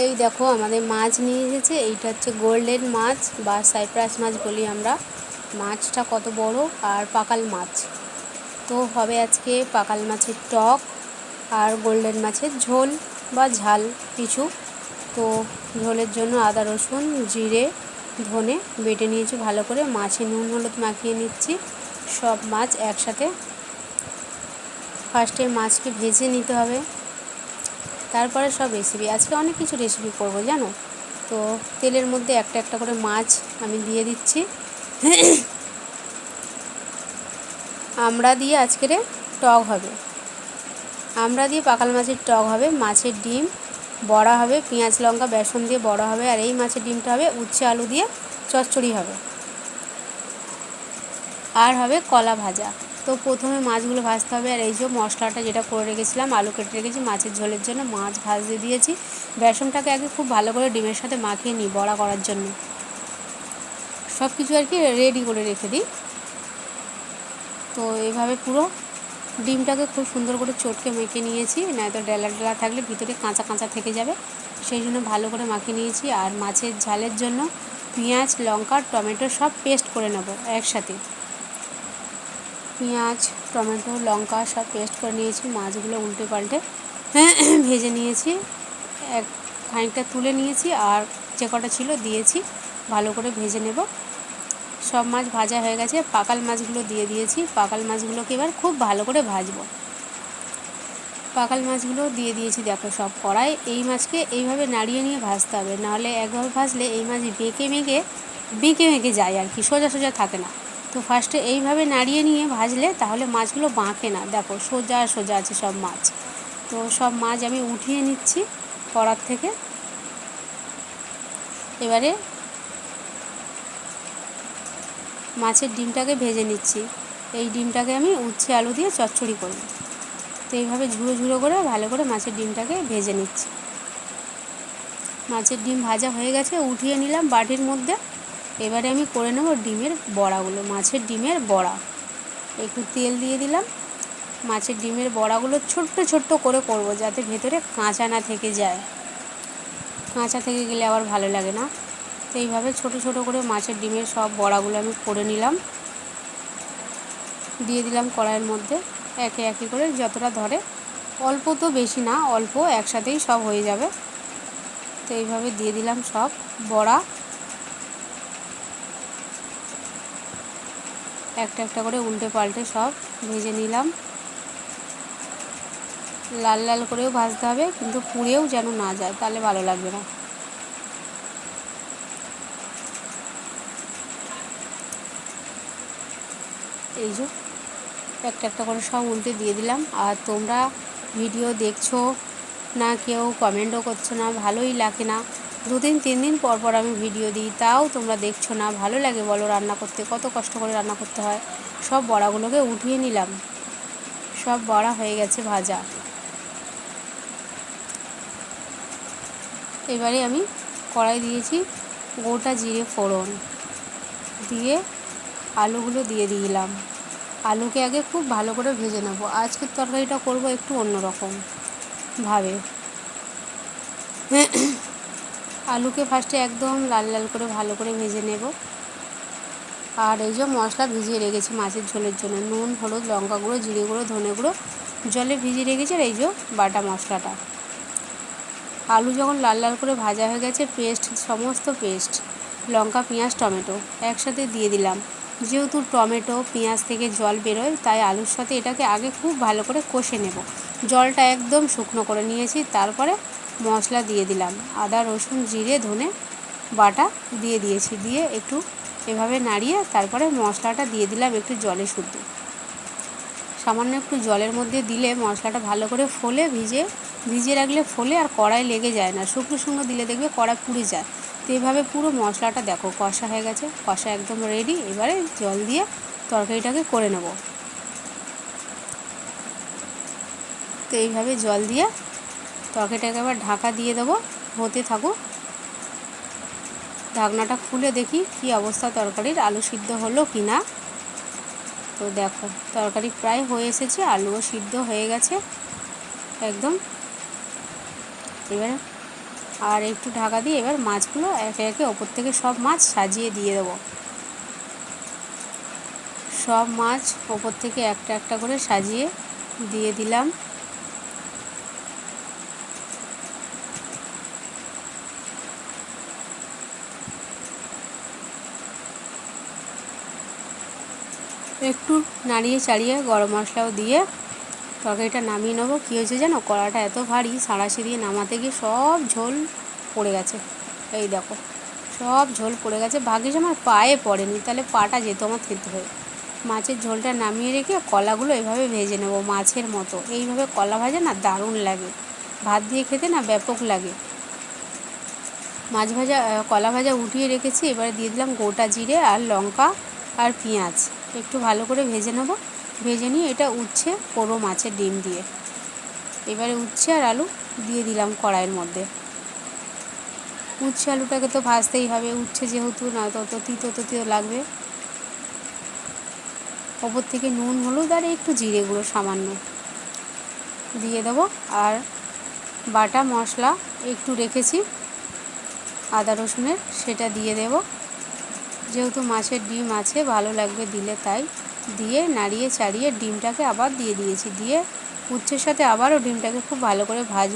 এই দেখো আমাদের মাছ নিয়ে এসেছে। এইটা হচ্ছে গোল্ডেন মাছ বা সাইপ্রাস মাছ বলি আমরা। মাছটা কত বড়, আর পাকাল মাছ। তো হবে আজকে পাকাল মাছের টক আর গোল্ডেন মাছের ঝোল বা ঝাল কিছু। তো ঝোলের জন্য আদা রসুন জিরে ধনে বেটে নিয়েছি ভালো করে। মাছে নুন হলুদ মাখিয়ে নিচ্ছি সব মাছ একসাথে। ফার্স্টে মাছকে ভেজে নিতে হবে, তারপরে সব রেসিপি। আজকে অনেক কিছু রেসিপি করব জানো। তো তেলের মধ্যে একটা একটা করে মাছ আমি দিয়ে দিচ্ছি। আমড়া দিয়ে আজকের টক হবে, আমড়া দিয়ে পাকাল মাছের টক হবে। মাছের ডিম বড়া হবে, পেঁয়াজ লঙ্কা বেসন দিয়ে বড়া হবে। আর এই মাছের ডিমটা হবে উচ্ছে আলু দিয়ে চচ্চড়ি হবে, আর হবে কলা ভাজা। তো প্রথমে মাছগুলো ভাজতে হবে। আর এই যে মশলাটা যেটা করে রেখেছিলাম, আলু কেটে রেখেছি মাছের ঝোলের জন্য, মাছ ভাজতে দিয়েছি। বেসনটাকে আগে খুব ভালো করে ডিমের সাথে মাখিয়ে নিই বড়া করার জন্য। সব কিছু আর কি রেডি করে রেখে দিই। তো এইভাবে পুরো ডিমটাকে খুব সুন্দর করে চটকে মেখে নিয়েছি, নয়তো ডেলা ডেলা থাকলে ভিতরে কাঁচা কাঁচা থেকে যাবে, সেই জন্য ভালো করে মাখিয়ে নিয়েছি। আর মাছের ঝালের জন্য পেঁয়াজ লঙ্কা টমেটো সব পেস্ট করে নেব একসাথে। পেঁয়াজ টমেটো লঙ্কা সব পেস্ট করে নিয়েছি। মাছগুলো উল্টে পাল্টে ভেজে নিয়েছি, এক খানিকটা তুলে নিয়েছি, আর যে কটা ছিল দিয়েছি ভালো করে ভেজে নেব। সব মাছ ভাজা হয়ে গেছে, পাকাল মাছগুলো দিয়ে দিয়েছি। পাকাল মাছগুলোকে এবার খুব ভালো করে ভাজবো। পাকাল মাছগুলো দিয়ে দিয়েছি দেখো সব কড়াই। এই মাছকে এইভাবে নাড়িয়ে নিয়ে ভাজতে হবে, নাহলে একভাবে ভাজলে এই মাছ বেঁকে মেকে যায় আর কি, সোজা সোজা থাকে না। তো ফার্স্টে এইভাবে নাড়িয়ে নিয়ে ভাজলে তাহলে মাছগুলো বাঁকে না। দেখো সোজা সোজা আছে সব মাছ। তো সব মাছ আমি উঠিয়ে নিচ্ছি কড়ার থেকে। এবারে মাছের ডিমটাকে ভেজে নিচ্ছি। এই ডিমটাকে আমি উচ্ছে আলু দিয়ে চচ্চড়ি করব। তো এইভাবে ঝুড়ো ঝুড়ো করে ভালো করে মাছের ডিমটাকে ভেজে নিচ্ছি। মাছের ডিম ভাজা হয়ে গেছে, উঠিয়ে নিলাম বাটির মধ্যে। এবারে আমি করে নেব ডিমের বড়াগুলো। মাছের ডিমের বড়া একটু তেল দিয়ে দিলাম। মাছের ডিমের বড়াগুলো ছোট্ট ছোট্ট করে করব, যাতে ভেতরে কাঁচা না থেকে যায়। কাঁচা থেকে গেলে আবার ভালো লাগে না। তো এইভাবে ছোট ছোট করে মাছের ডিমের সব বড়াগুলো আমি করে নিলাম, দিয়ে দিলাম কড়াইয়ের মধ্যে। একে একে করে যতটা ধরে, অল্প তো বেশি না, অল্প একসাথেই সব হয়ে যাবে। তো এইভাবে দিয়ে দিলাম সব বড়া, একটা একটা করে উল্টে পাল্টে সব ভেজে নিলাম। লাল লাল করেও ভাজতে হবে, কিন্তু পুড়েও যেন না যায়, তাহলে ভালো লাগবে না। এই যে একটা একটা করে সব উল্টে দিয়ে দিলাম। আর তোমরা ভিডিও দেখছো না, কেউ কমেন্টও করছো না, ভালোই লাগে না। 2-3 দিন পর পর আমি ভিডিও দিই, তাও তোমরা দেখছো না। ভালো লাগে বলো রান্না করতে, কত কষ্ট করে রান্না করতে হয়। সব বড়াগুলোকে উঠিয়ে নিলাম, সব বড়া হয়ে গেছে ভাজা। এবারে আমি কড়াই দিয়েছি গোটা জিরে ফোড়ন দিয়ে আলুগুলো দিয়ে দিলাম। আলুকে আগে খুব ভালো করে ভেজে নেব। আজকের তরকারিটা করব একটু অন্যরকম ভাবে। আলুকে ফার্স্টে একদম লাল লাল করে ভালো করে ভেজে নেব। আর এই যে মশলা ভিজিয়ে রেখেছি মাছের ঝোলের জন্য, নুন হলুদ লঙ্কা গুঁড়ো জিরে গুঁড়ো ধনে গুঁড়ো জলে ভিজিয়ে রেখেছি। আর এই যে বাটা মশলাটা, আলু যখন লাল লাল করে ভাজা হয়ে গেছে, সমস্ত পেস্ট লঙ্কা পেঁয়াজ টমেটো একসাথে দিয়ে দিলাম। যেহেতু টমেটো পেঁয়াজ থেকে জল বেরোয়, তাই আলুর সাথে এটাকে আগে খুব ভালো করে কষে নেব। জলটা একদম শুকনো করে নিয়েছি, তারপরে মশলা দিয়ে দিলাম। আদা রসুন জিরে ধনে বাটা দিয়ে দিয়েছি, দিয়ে একটু এভাবে নাড়িয়ে তারপরে মশলাটা দিয়ে দিলাম একটু জলে শুদ্ধ। সামান্য একটু জলের মধ্যে দিলে মশলাটা ভালো করে ফোলে, ভিজিয়ে রাখলে ফোলে আর কড়াই লেগে যায় না। শুকনো শুকনো দিলে দেখবে কড়াই পুড়ে যায়। তো এইভাবে পুরো মশলাটা দেখো কষা হয়ে গেছে, কষা একদম রেডি। এবারে জল দিয়ে তরকারিটাকে করে নেব। তো এইভাবে জল দিয়ে তরকারিটাকে আবার ঢাকা দিয়ে দেবো, হতে থাকুক। ঢাকনাটা খুলে দেখি কি অবস্থা তরকারির, আলু সিদ্ধ হলো কি না। তো দেখো তরকারি প্রায় হয়ে এসেছে, আলুও সিদ্ধ হয়ে গেছে একদম। এবারে আর একটু ঢাকা দিয়ে এবার মাছগুলো একে একে ওপর থেকে সব মাছ সাজিয়ে দিয়ে দেবো। সব মাছ ওপর থেকে একটা একটা করে সাজিয়ে দিয়ে দিলাম। একটু নাড়িয়ে চাড়িয়ে গরম মশলাও দিয়ে তরকারিটা নামিয়ে নেবো। কী হয়েছে জানো, কড়াটা এত ভারী, সাঁড়াশি দিয়ে নামাতে গিয়ে সব ঝোল পড়ে গেছে। এই দেখো সব ঝোল পড়ে গেছে, ভাগ্যিস আমার পায়ে পড়েনি, তাহলে পাটা যেত আমার থেঁতে হয়ে। মাছের ঝোলটা নামিয়ে রেখে কলাগুলো এভাবে ভেজে নেবো মাছের মতো। এইভাবে কলা ভাজা না দারুণ লাগে, ভাত দিয়ে খেতে না ব্যাপক লাগে। মাছ ভাজা কলা ভাজা উঠিয়ে রেখেছি, এবারে দিয়ে দিলাম গোটা জিরে আর লঙ্কা আর পেঁয়াজ। একটু ভালো করে ভেজে নেব। ভেজে নিয়ে এটা উচ্ছে পোড়ো মাছের ডিম দিয়ে, এবারে উচ্ছে আর আলু দিয়ে দিলাম কড়াইয়ের মধ্যে। উচ্ছে আলুটাকে তো ভাজতেই হবে, উচ্ছে যেহেতু না তত তিতো লাগবে। ওপর থেকে নুন হলুদ আর একটু জিরে গুঁড়ো সামান্য দিয়ে দেবো। আর বাটা মশলা একটু রেখেছি আদা রসুনের, সেটা দিয়ে দেব। যেহেতু মাছের ডিম আছে ভালো লাগবে দিলে, তাই দিয়ে নাড়িয়ে চাড়িয়ে ডিমটাকে আবার দিয়ে দিয়েছি। দিয়ে উচ্ছের সাথে আবারও ডিমটাকে খুব ভালো করে ভাজবো।